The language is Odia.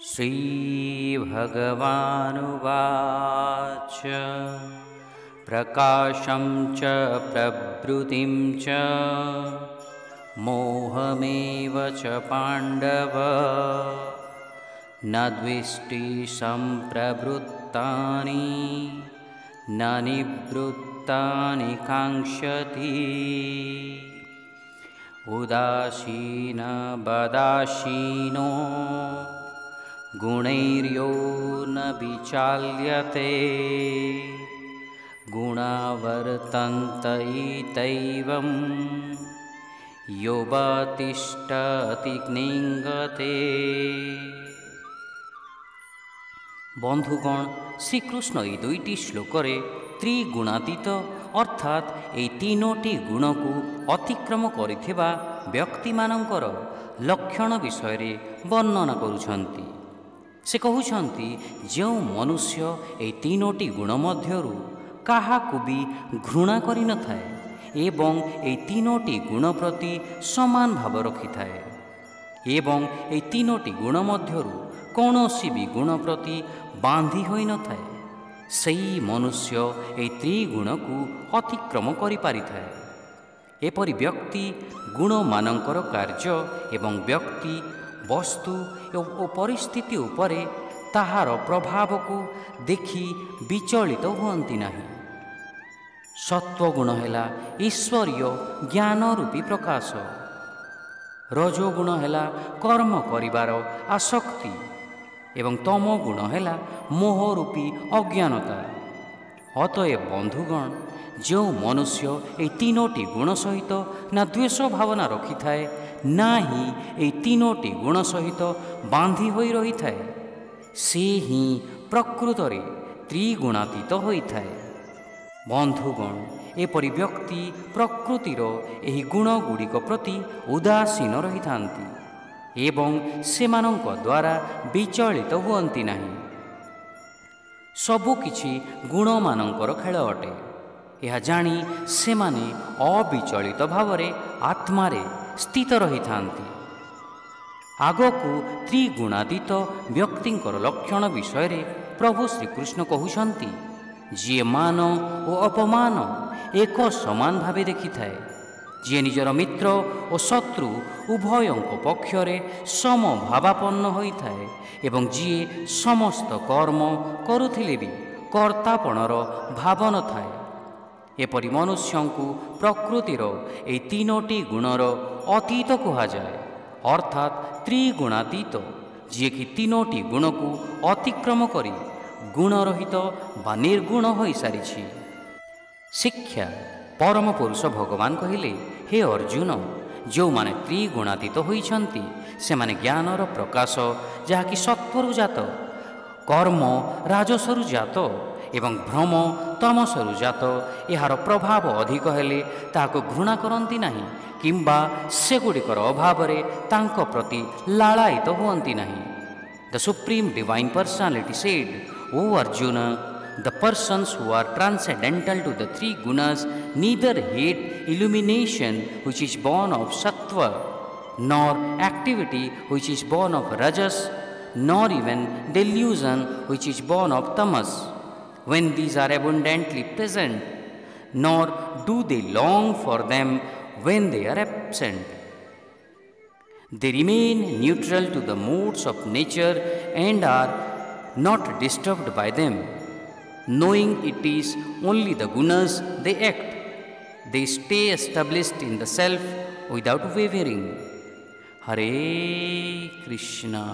श्रीभगवानुवाच प्रकाशं च प्रवृत्तिं च मोहमेव च पाण्डव न द्वेष्टि सम्प्रवृत्तानि न निवृत्तानि काङ्क्षति उदासीनवदासीनो गुणैर्यो न विचाल्यते गुणा वर्तन्त इत्येवं योऽवतिष्ठति ज्ञेयते। बंधुगण श्रीकृष्ण এই দুইটি শ্লোকরে ত্রিগুণাতীত অর্থাৎ এই তিনোটি গুণକୁ ଅତିକ୍ରମ କରିଥିବା ବ୍ୟକ୍ତିମାନଙ୍କର ଲକ୍ଷଣ ବିଷୟରେ ବର୍ଣ୍ଣନା କରୁଛନ୍ତି। ସେ କହୁଛନ୍ତି ଯେଉଁ ମନୁଷ୍ୟ ଏହି ତିନୋଟି ଗୁଣ ମଧ୍ୟରୁ କାହାକୁ ବି ଘୃଣା କରିନଥାଏ ଏବଂ ଏହି ତିନୋଟି ଗୁଣ ପ୍ରତି ସମାନ ଭାବ ରଖିଥାଏ ଏବଂ ଏହି ତିନୋଟି ଗୁଣ ମଧ୍ୟରୁ କୌଣସି ବି ଗୁଣ ପ୍ରତି ବାନ୍ଧି ହୋଇନଥାଏ, ସେହି ମନୁଷ୍ୟ ଏହି ତ୍ରିଗୁଣକୁ ଅତିକ୍ରମ କରିପାରିଥାଏ। ଏପରି ବ୍ୟକ୍ତି ଗୁଣମାନଙ୍କର କାର୍ଯ୍ୟ ଏବଂ ବ୍ୟକ୍ତି ବସ୍ତୁ ଓ ପରିସ୍ଥିତି ଉପରେ ତାହାର ପ୍ରଭାବକୁ ଦେଖି ବିଚଳିତ ହୁଅନ୍ତି ନାହିଁ। ସତ୍ୱଗୁଣ ହେଲା ଈଶ୍ୱରୀୟ ଜ୍ଞାନ ରୂପୀ ପ୍ରକାଶ, ରଜୋଗୁଣ ହେଲା କର୍ମ କରିବାର ଆସକ୍ତି ଏବଂ ତମ ଗୁଣ ହେଲା ମୋହ ରୂପୀ ଅଜ୍ଞାନତା। ଅତଏବ ବନ୍ଧୁଗଣ, ଯେଉଁ ମନୁଷ୍ୟ ଏହି ତିନୋଟି ଗୁଣ ସହିତ ନା ଦ୍ୱେଷ ଭାବନା ରଖିଥାଏ ନା ହିଁ ଏହି ତିନୋଟି ଗୁଣ ସହିତ ବାନ୍ଧି ହୋଇ ରହିଥାଏ, ସେ ହିଁ ପ୍ରକୃତରେ ତ୍ରିଗୁଣାତୀତ ହୋଇଥାଏ। ବନ୍ଧୁଗଣ, ଏପରି ବ୍ୟକ୍ତି ପ୍ରକୃତିର ଏହି ଗୁଣଗୁଡ଼ିକ ପ୍ରତି ଉଦାସୀନ ରହିଥାନ୍ତି ଏବଂ ସେମାନଙ୍କ ଦ୍ୱାରା ବିଚଳିତ ହୁଅନ୍ତି ନାହିଁ। ସବୁକିଛି ଗୁଣମାନଙ୍କର ଖେଳ ଅଟେ, ଏହା ଜାଣି ସେମାନେ ଅବିଚଳିତ ଭାବରେ ଆତ୍ମାରେ ସ୍ଥିତ ରହିଥାନ୍ତି। ଆଗକୁ ତ୍ରିଗୁଣାତୀତ ବ୍ୟକ୍ତିଙ୍କର ଲକ୍ଷଣ ବିଷୟରେ ପ୍ରଭୁ ଶ୍ରୀକୃଷ୍ଣ କହୁଛନ୍ତି, ଯିଏ ମାନ ଓ ଅପମାନ ଏକ ସମାନ ଭାବେ ଦେଖିଥାଏ, ଯିଏ ନିଜର ମିତ୍ର ଓ ଶତ୍ରୁ ଉଭୟଙ୍କ ପକ୍ଷରେ ସମଭାବାପନ୍ନ ହୋଇଥାଏ ଏବଂ ଯିଏ ସମସ୍ତ କର୍ମ କରୁଥିଲେ ବି କର୍ତ୍ତାପଣର ଭାବ ନଥାଏ, ଏପରି ମନୁଷ୍ୟଙ୍କୁ ପ୍ରକୃତିର ଏହି ତିନୋଟି ଗୁଣର ଅତୀତ କୁହାଯାଏ, ଅର୍ଥାତ୍ ତ୍ରିଗୁଣାତୀତ, ଯିଏକି ତିନୋଟି ଗୁଣକୁ ଅତିକ୍ରମ କରି ଗୁଣରହିତ ବା ନିର୍ଗୁଣ ହୋଇସାରିଛି। ଶିକ୍ଷା ପରମ ପୁରୁଷ ଭଗବାନ କହିଲେ, ହେ ଅର୍ଜୁନ, ଯେଉଁମାନେ ତ୍ରିଗୁଣାତୀତ ହୋଇଛନ୍ତି ସେମାନେ ଜ୍ଞାନର ପ୍ରକାଶ, ଯାହାକି ସତ୍ୱରୁ ଜାତ, କର୍ମ ରାଜସରୁ ଜାତ ଏବଂ ଭ୍ରମ ତମସରୁ ଜାତ, ଏହାର ପ୍ରଭାବ ଅଧିକ ହେଲେ ତାହାକୁ ଘୃଣା କରନ୍ତି ନାହିଁ କିମ୍ବା ସେଗୁଡ଼ିକର ଅଭାବରେ ତାଙ୍କ ପ୍ରତି ଲାଳାୟିତ ହୁଅନ୍ତି ନାହିଁ। The Supreme Divine Personality said, O Arjuna, the persons who are transcendental to the three gunas neither hate illumination which is born of sattva, nor activity which is born of rajas, nor even delusion which is born of tamas, when these are abundantly present, nor do they long for them when they are absent. They remain neutral to the moods of nature and are not disturbed by them. Knowing it is only the gunas they act, they stay established in the self without wavering. Hare Krishna.